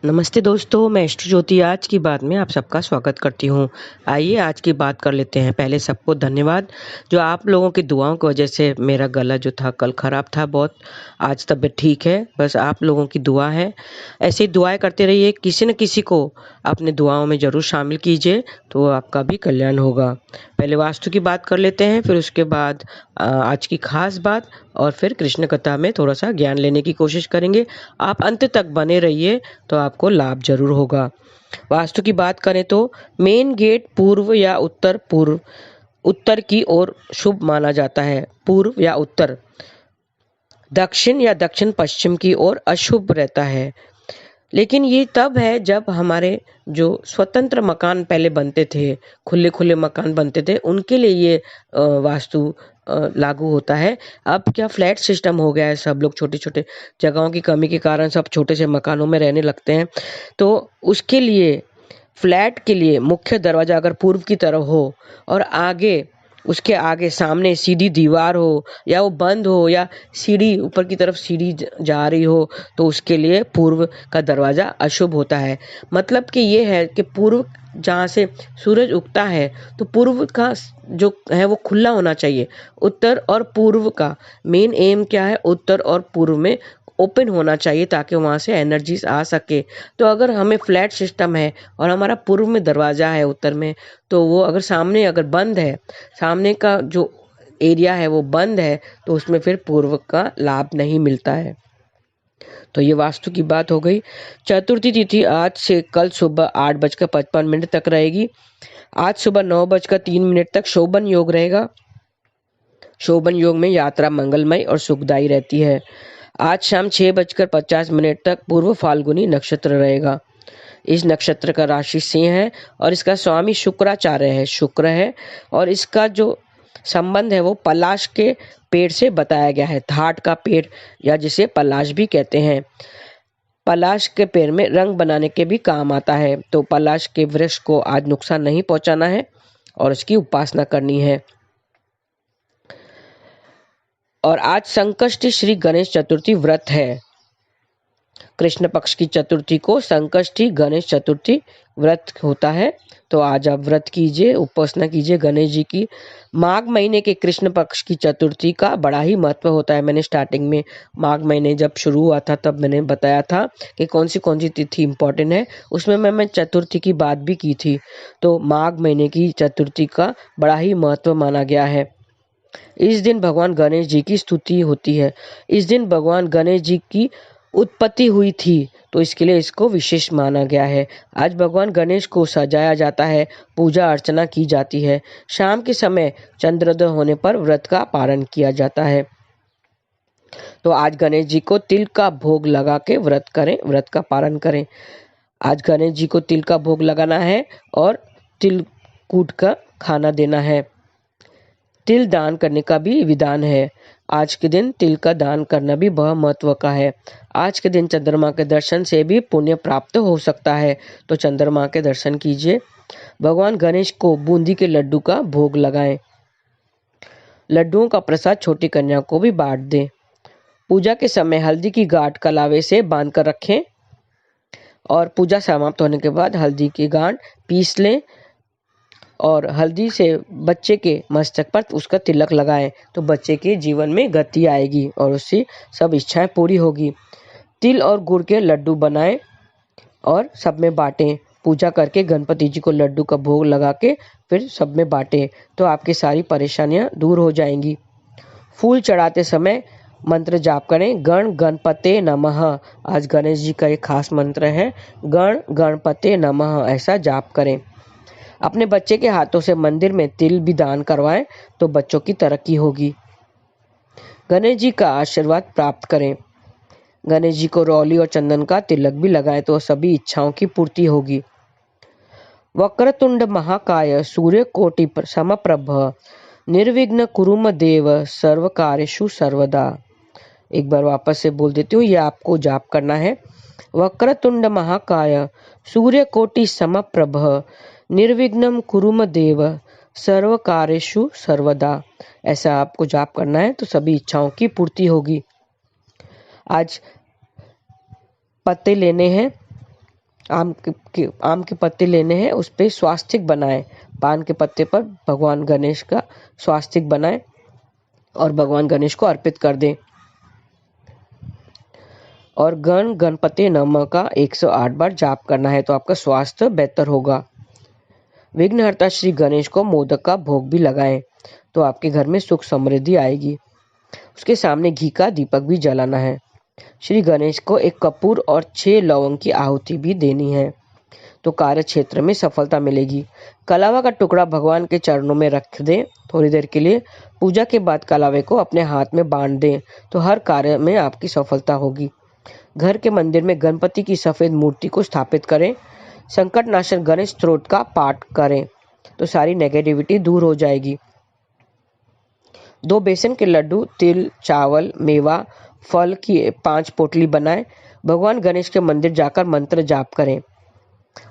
नमस्ते दोस्तों, मैं इष्ट ज्योति आज की बात में आप सबका स्वागत करती हूँ। आइए आज की बात कर लेते हैं। पहले सबको धन्यवाद, जो आप लोगों की दुआओं की वजह से मेरा गला जो था कल ख़राब था बहुत, आज तबीयत ठीक है। बस आप लोगों की दुआ है। ऐसे ही दुआएँ करते रहिए, किसी न किसी को अपने दुआओं में ज़रूर शामिल कीजिए, तो आपका भी कल्याण होगा। पहले वास्तु की बात कर लेते हैं, फिर उसके बाद आज की ख़ास बात और फिर कृष्ण कथा में थोड़ा-सा ज्ञान लेने की कोशिश करेंगे। आप अंत तक बने रहिए, तो आपको लाभ ज़रूर होगा। वास्तु की बात करें तो मेन गेट पूर्व या उत्तर की ओर शुभ माना जाता है। पूर्व या उत्तर, दक्षिण या दक्षिण पश्चिम की ओर अशुभ रहता है। लेकिन ये तब है जब हमारे जो स्वतंत्र मकान पहले बनते थे, खुले-खुले मकान बनते थे, उनके लिए ये वास्तु लागू होता है। अब क्या फ्लैट सिस्टम हो गया है, सब लोग छोटे-छोटे जगहों की कमी के कारण सब छोटे से मकानों में रहने लगते हैं। तो उसके लिए फ्लैट के लिए मुख्य दरवाज़ा अगर पूर्व की तरफ हो और उसके आगे सामने सीधी दीवार हो या वो बंद हो या सीढ़ी ऊपर की तरफ सीढ़ी जा रही हो, तो उसके लिए पूर्व का दरवाज़ा अशुभ होता है। मतलब कि ये है कि पूर्व जहाँ से सूरज उगता है, तो पूर्व का जो है वो खुला होना चाहिए। उत्तर और पूर्व का मेन एम क्या है, उत्तर और पूर्व में ओपन होना चाहिए ताकि वहाँ से एनर्जीज आ सके। तो अगर हमें फ्लैट सिस्टम है और हमारा पूर्व में दरवाज़ा है उत्तर में, तो वो अगर बंद है, सामने का जो एरिया है वो बंद है, तो उसमें फिर पूर्व का लाभ नहीं मिलता है। तो ये वास्तु की बात हो गई। चतुर्थी तिथि आज से कल सुबह 8:55 तक रहेगी। आज सुबह 9:03 तक शोभन योग रहेगा। शोभन योग में यात्रा मंगलमय और सुखदायी रहती है। आज शाम 6:50 तक पूर्व फाल्गुनी नक्षत्र रहेगा। इस नक्षत्र का राशि सिंह है और इसका स्वामी शुक्राचार्य है, शुक्र है। और इसका जो संबंध है वो पलाश के पेड़ से बताया गया है। धाट का पेड़ या जिसे पलाश भी कहते हैं। पलाश के पेड़ में रंग बनाने के भी काम आता है। तो पलाश के वृक्ष को आज नुकसान नहीं पहुंचाना है और उसकी उपासना करनी है। और आज संकष्टी श्री गणेश चतुर्थी व्रत है। कृष्ण पक्ष की चतुर्थी को संकष्टी गणेश चतुर्थी व्रत होता है। तो आज आप व्रत कीजिए, उपासना कीजिए गणेश जी की। माघ महीने के कृष्ण पक्ष की चतुर्थी का बड़ा ही महत्व होता है। मैंने स्टार्टिंग में माघ महीने जब शुरू हुआ था तब मैंने बताया था कि कौन सी तिथि इम्पोर्टेंट है। उसमें मैं चतुर्थी की बात भी की थी। तो माघ महीने की चतुर्थी का बड़ा ही महत्व माना गया है। इस दिन भगवान गणेश जी की स्तुति होती है। इस दिन भगवान गणेश जी की उत्पत्ति हुई थी, तो इसके लिए इसको विशेष माना गया है। आज भगवान गणेश को सजाया जाता है, पूजा अर्चना की जाती है। शाम के समय चंद्रोदय होने पर व्रत का पारण किया जाता है। तो आज गणेश जी को तिल का भोग लगा के व्रत करें, व्रत का पारण करें। आज गणेश जी को तिल का भोग लगाना है और तिल कूट का खाना देना है। तिल दान करने का भी विधान है। आज के दिन तिल का दान करना भी बहुत महत्व का है। आज के दिन चंद्रमा के दर्शन से भी पुण्य प्राप्त हो सकता है, तो चंद्रमा के दर्शन कीजिए। भगवान गणेश को बूंदी के लड्डू का भोग लगाएं। लड्डुओं का प्रसाद छोटी कन्या को भी बांट दें। पूजा के समय हल्दी की गांठ कलावे से बांध कर रखें और पूजा समाप्त होने के बाद हल्दी की गांठ पीस लें और हल्दी से बच्चे के मस्तक पर उसका तिलक लगाएं, तो बच्चे के जीवन में गति आएगी और उसकी सब इच्छाएं पूरी होगी। तिल और गुड़ के लड्डू बनाएं और सब में बांटें। पूजा करके गणपति जी को लड्डू का भोग लगा के फिर सब में बांटें, तो आपकी सारी परेशानियां दूर हो जाएंगी। फूल चढ़ाते समय मंत्र जाप करें, गण गणपते नमः। आज गणेश जी का एक खास मंत्र है, गण गणपते नमः, ऐसा जाप करें। अपने बच्चे के हाथों से मंदिर में तिल भी दान करवाएं, तो बच्चों की तरक्की होगी। गणेश जी का आशीर्वाद प्राप्त करें। गणेश जी को रौली और चंदन का तिलक भी लगाएं, तो सभी इच्छाओं की पूर्ति होगी। वक्रतुंड महाकाय सूर्यकोटि समप्रभ निर्विघ्न कुरुम देव सर्व कार्येषु सर्वदा। एक बार वापस से बोल देती हूँ, ये आपको जाप करना है। वक्रतुंड महाकाय सूर्यकोटि समप्रभ निर्विघ्नं कुरुम देव सर्व कार्येषु सर्वदा। ऐसा आपको जाप करना है, तो सभी इच्छाओं की पूर्ति होगी। आज पत्ते लेने हैं आम के पत्ते लेने हैं, उस पे स्वास्तिक बनाएं। पान के पत्ते पर भगवान गणेश का स्वास्तिक बनाएं और भगवान गणेश को अर्पित कर दें। और गणपति नमः का 108 बार जाप करना है, तो आपका स्वास्थ्य बेहतर होगा। विघ्नहर्ता श्री गणेश को मोदक का भोग भी लगाएं, तो आपके घर में सुख समृद्धि आएगी। उसके सामने घी का दीपक भी जलाना है। श्री गणेश को एक कपूर और 6 लौंग की आहुति भी देनी है, तो कार्य क्षेत्र में सफलता मिलेगी। कलावा का टुकड़ा भगवान के चरणों में रख दें थोड़ी देर के लिए। पूजा के बाद कलावे को अपने हाथ में बांध दें, तो हर कार्य में आपकी सफलता होगी। घर के मंदिर में गणपति की सफेद मूर्ति को स्थापित करें। संकट नाशन गणेश स्तोत्र का पाठ करें, तो सारी नेगेटिविटी दूर हो जाएगी। 2 बेसन के लड्डू, तिल, चावल, मेवा, फल की 5 पोटली बनाएं। भगवान गणेश के मंदिर जाकर मंत्र जाप करें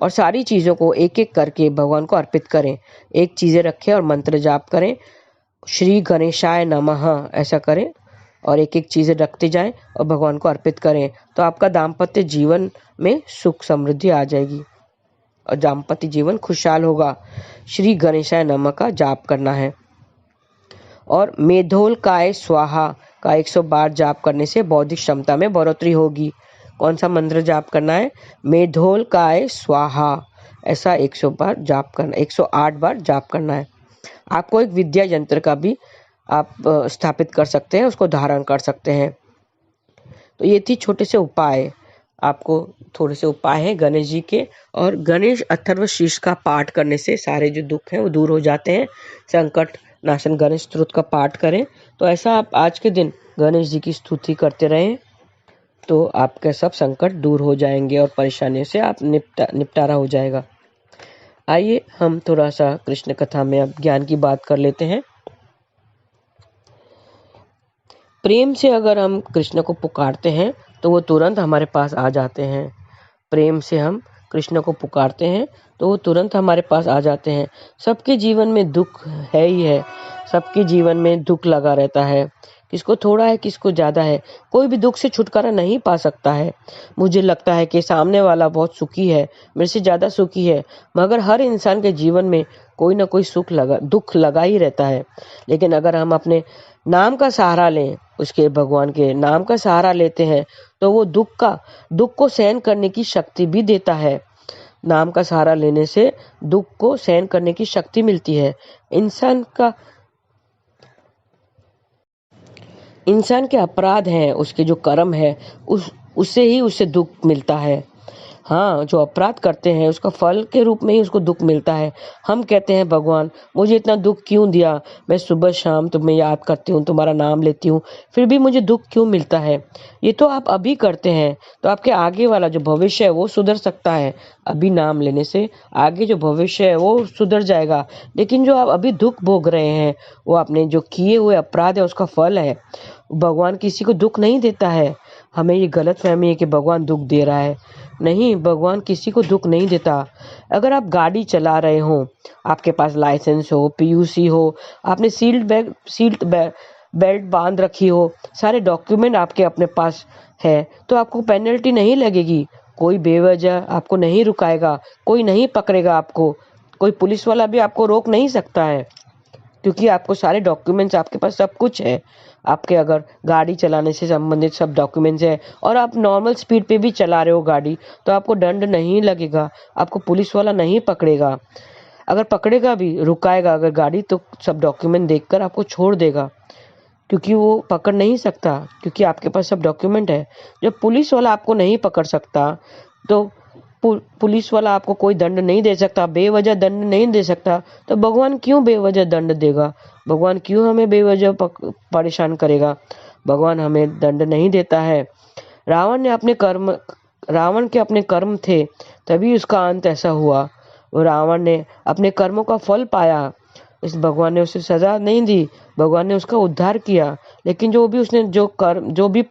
और सारी चीज़ों को एक एक करके भगवान को अर्पित करें। एक चीज़ें रखें और मंत्र जाप करें, श्री गणेशाय नमः ऐसा करें और एक एक चीज़ें रखते जाएं और भगवान को अर्पित करें, तो आपका दाम्पत्य जीवन में सुख समृद्धि आ जाएगी और दाम्पत्य जीवन खुशहाल होगा। श्री गणेशाय नमः का जाप करना है। और मेधोलकाय स्वाहा का 100 बार जाप करने से बौद्धिक क्षमता में बढ़ोतरी होगी। कौन सा मंत्र जाप करना है? मेधोलकाय स्वाहा, ऐसा 100 बार जाप करना, 108 बार जाप करना है। आपको एक विद्या यंत्र का भी आप स्थापित कर सकते हैं, उसको धारण कर सकते हैं। तो ये थी छोटे से उपाय, आपको थोड़े से उपाय हैं गणेश जी के। और गणेश अथर्व शीर्ष का पाठ करने से सारे जो दुख हैं वो दूर हो जाते हैं। संकट नाशन गणेश स्तोत्र का पाठ करें, तो ऐसा आप आज के दिन गणेश जी की स्तुति करते रहें, तो आपके सब संकट दूर हो जाएंगे और परेशानियों से आप निपटारा हो जाएगा। आइए हम थोड़ा सा कृष्ण कथा में अब ज्ञान की बात कर लेते हैं। प्रेम से अगर हम कृष्ण को पुकारते हैं तो वो तुरंत हमारे पास आ जाते हैं। प्रेम से हम कृष्ण को पुकारते हैं तो वो तुरंत हमारे पास आ जाते हैं। सबके जीवन में दुख है ही है, सबके जीवन में दुख लगा रहता है, किसको थोड़ा है किसको ज़्यादा है। कोई भी दुख से छुटकारा नहीं पा सकता है। मुझे लगता है कि सामने वाला बहुत सुखी है, मेरे से ज़्यादा सुखी है, मगर हर इंसान के जीवन में कोई ना कोई दुख लगा ही रहता है। लेकिन अगर हम अपने नाम का सहारा लें, उसके भगवान के नाम का सहारा लेते हैं, तो वो दुख को सहन करने की शक्ति भी देता है। नाम का सहारा लेने से दुख को सहन करने की शक्ति मिलती है। इंसान के अपराध हैं, उसके जो कर्म है, उससे ही उसे दुख मिलता है। हाँ, जो अपराध करते हैं उसका फल के रूप में ही उसको दुख मिलता है। हम कहते हैं भगवान मुझे इतना दुख क्यों दिया, मैं सुबह शाम तुम्हें याद करती हूँ, तुम्हारा नाम लेती हूँ, फिर भी मुझे दुख क्यों मिलता है। ये तो आप अभी करते हैं, तो आपके आगे वाला जो भविष्य है वो सुधर सकता है। अभी नाम लेने से आगे जो भविष्य है वो सुधर जाएगा। लेकिन जो आप अभी दुख भोग रहे हैं वो आपने जो किए हुए अपराध है उसका फल है। भगवान किसी को दुख नहीं देता है। हमें ये गलत फहमी है कि भगवान दुख दे रहा है। नहीं, भगवान किसी को दुख नहीं देता। अगर आप गाड़ी चला रहे हो, आपके पास लाइसेंस हो, पीयूसी हो, आपने सीट बेल्ट बांध रखी हो, सारे डॉक्यूमेंट आपके अपने पास है, तो आपको पेनल्टी नहीं लगेगी। कोई बेवजह आपको नहीं रुकाएगा, कोई नहीं पकड़ेगा आपको, कोई पुलिस वाला भी आपको रोक नहीं सकता है, क्योंकि आपको सारे डॉक्यूमेंट्स, आपके पास सब कुछ है। आपके अगर गाड़ी चलाने से संबंधित सब डॉक्यूमेंट्स है और आप नॉर्मल स्पीड पे भी चला रहे हो गाड़ी, तो आपको दंड नहीं लगेगा, आपको पुलिस वाला नहीं पकड़ेगा। अगर पकड़ेगा भी, रुकाएगा अगर गाड़ी, तो सब डॉक्यूमेंट देखकर आपको छोड़ देगा, क्योंकि वो पकड़ नहीं सकता, क्योंकि आपके पास सब डॉक्यूमेंट है। जब पुलिस वाला आपको नहीं पकड़ सकता, तो पुलिस वाला आपको कोई दंड नहीं दे सकता, बेवजह दंड नहीं दे सकता, तो भगवान क्यों बेवजह दंड देगा? भगवान क्यों हमें बेवजह परेशान करेगा? भगवान हमें दंड नहीं देता है। रावण के अपने कर्म थे, तभी उसका अंत ऐसा हुआ। वो रावण ने अपने कर्मों का फल पाया, इस भगवान ने उसे सजा नहीं दी, भगवान ने उसका उद्धार किया। लेकिन उसने जो भी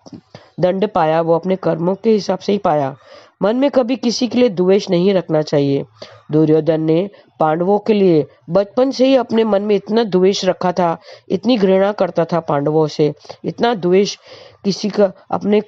दंड पाया वो अपने कर्मों के हिसाब से ही पाया। मन में कभी किसी के लिए द्वेष नहीं रखना चाहिए। दुर्योधन ने पांडवों के लिए बचपन से ही अपने मन में इतना द्वेष रखा था, इतनी घृणा करता था पांडवों से, इतना द्वेष किसी का अपने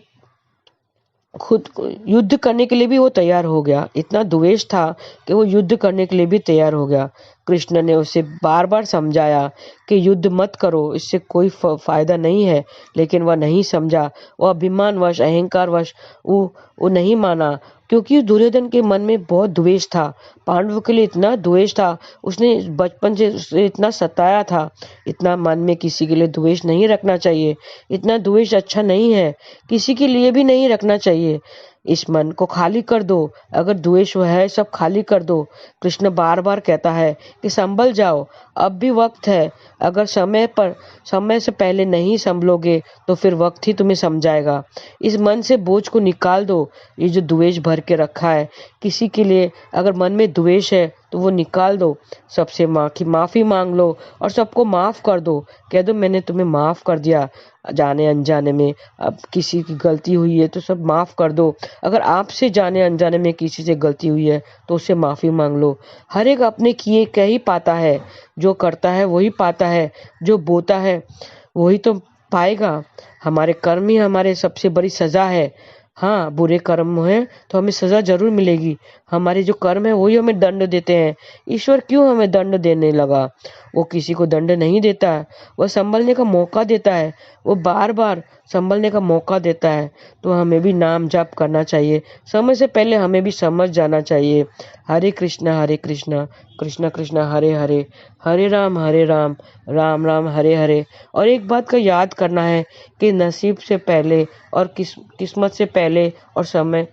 खुद को युद्ध करने के लिए भी वो तैयार हो गया। इतना द्वेष था कि वो युद्ध करने के लिए भी तैयार हो गया। कृष्ण ने उसे बार-बार समझाया कि युद्ध मत करो, इससे कोई फ़ायदा नहीं है, लेकिन वह नहीं समझा। वो अभिमानवश, अहंकारवश वो नहीं माना, क्योंकि दुर्योधन के मन में बहुत द्वेष था। पांडवों के लिए इतना द्वेष था, उसने बचपन से उसे इतना सताया था। इतना मन में किसी के लिए द्वेष नहीं रखना चाहिए। इतना द्वेष अच्छा नहीं है, किसी के लिए भी नहीं रखना चाहिए। इस मन को खाली कर दो, अगर द्वेष है सब खाली कर दो। कृष्ण बार-बार कहता है कि संभल जाओ, अब भी वक्त है। अगर समय से पहले नहीं संभलोगे तो फिर वक्त ही तुम्हें समझाएगा। इस मन से बोझ को निकाल दो, ये जो द्वेष भर के रखा है किसी के लिए। अगर मन में द्वेष है तो वो निकाल दो, सबसे माफ़ी मांग लो और सबको माफ़ कर दो। कह दो मैंने तुम्हें माफ़ कर दिया, जाने अनजाने में। अब किसी की गलती हुई है तो सब माफ़ कर दो। अगर आपसे जाने अनजाने में किसी से गलती हुई है तो उससे माफ़ी मांग लो। हर एक अपने किए क्या ही पाता है, जो करता है वही पाता है, जो बोता है वही तो पाएगा। हमारे कर्म ही हमारे सबसे बड़ी सज़ा है। हाँ, बुरे कर्म हैं तो हमें सज़ा ज़रूर मिलेगी। हमारे जो कर्म है वही हमें दंड देते हैं। ईश्वर क्यों हमें दंड देने लगा? वो किसी को दंड नहीं देता है, वह संभलने का मौका देता है। वो बार-बार संभलने का मौका देता है। तो हमें भी नाम जाप करना चाहिए। समय से पहले हमें भी समझ जाना चाहिए। हरे कृष्णा, कृष्ण कृष्ण हरे हरे, हरे राम, राम राम हरे हरे। और एक बात का याद करना है कि नसीब से पहले और किस्मत से पहले और समय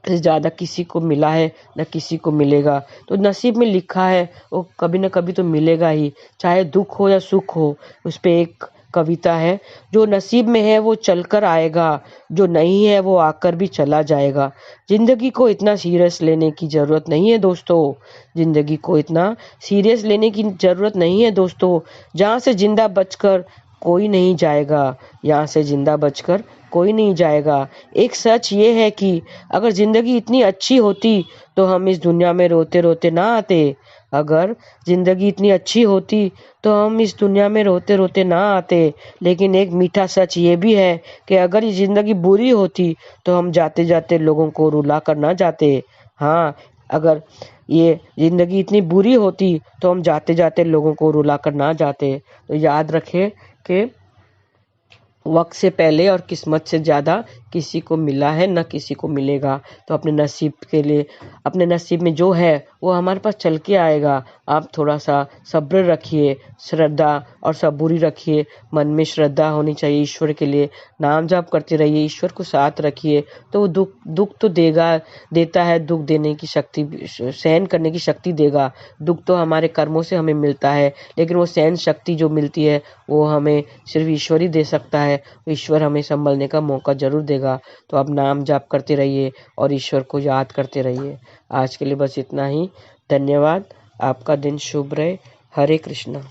से ज़्यादा किसी को मिला है न किसी को मिलेगा। तो नसीब में लिखा है वो कभी न कभी तो मिलेगा ही, चाहे दुख हो या सुख हो। उस पे एक कविता है, जो नसीब में है वो चलकर आएगा, जो नहीं है वो आकर भी चला जाएगा। जिंदगी को इतना सीरियस लेने की ज़रूरत नहीं है दोस्तों। जिंदगी को इतना सीरियस लेने की ज़रूरत नहीं है दोस्तों। जहाँ से जिंदा बचकर कोई नहीं जाएगा, यहाँ से जिंदा बचकर कोई नहीं जाएगा। एक सच ये है कि अगर जिंदगी इतनी अच्छी होती तो हम इस दुनिया में रोते रोते ना आते। अगर जिंदगी इतनी अच्छी होती तो हम इस दुनिया में रोते रोते ना आते। लेकिन एक मीठा सच ये भी है कि अगर ये जिंदगी बुरी होती तो हम जाते जाते लोगों को रुला कर ना जाते। हाँ, अगर ये जिंदगी इतनी बुरी होती तो हम जाते जाते लोगों को रुला कर ना जाते। तो याद रखें कि वक्त से पहले और किस्मत से ज़्यादा किसी को मिला है न किसी को मिलेगा। तो अपने नसीब के लिए, अपने नसीब में जो है वो हमारे पास चल के आएगा। आप थोड़ा सा सब्र रखिए, श्रद्धा और सबूरी रखिए। मन में श्रद्धा होनी चाहिए ईश्वर के लिए। नाम जाप करते रहिए, ईश्वर को साथ रखिए। तो वो दुख तो देता है, दुख देने की शक्ति, सहन करने की शक्ति देगा। दुख तो हमारे कर्मों से हमें मिलता है, लेकिन वो सहन शक्ति जो मिलती है वो हमें सिर्फ ईश्वर ही दे सकता है। ईश्वर हमें संभलने का मौका जरूर देगा। तो आप नाम जाप करते रहिए और ईश्वर को याद करते रहिए। आज के लिए बस इतना ही। धन्यवाद। आपका दिन शुभ रहे। हरे कृष्णा।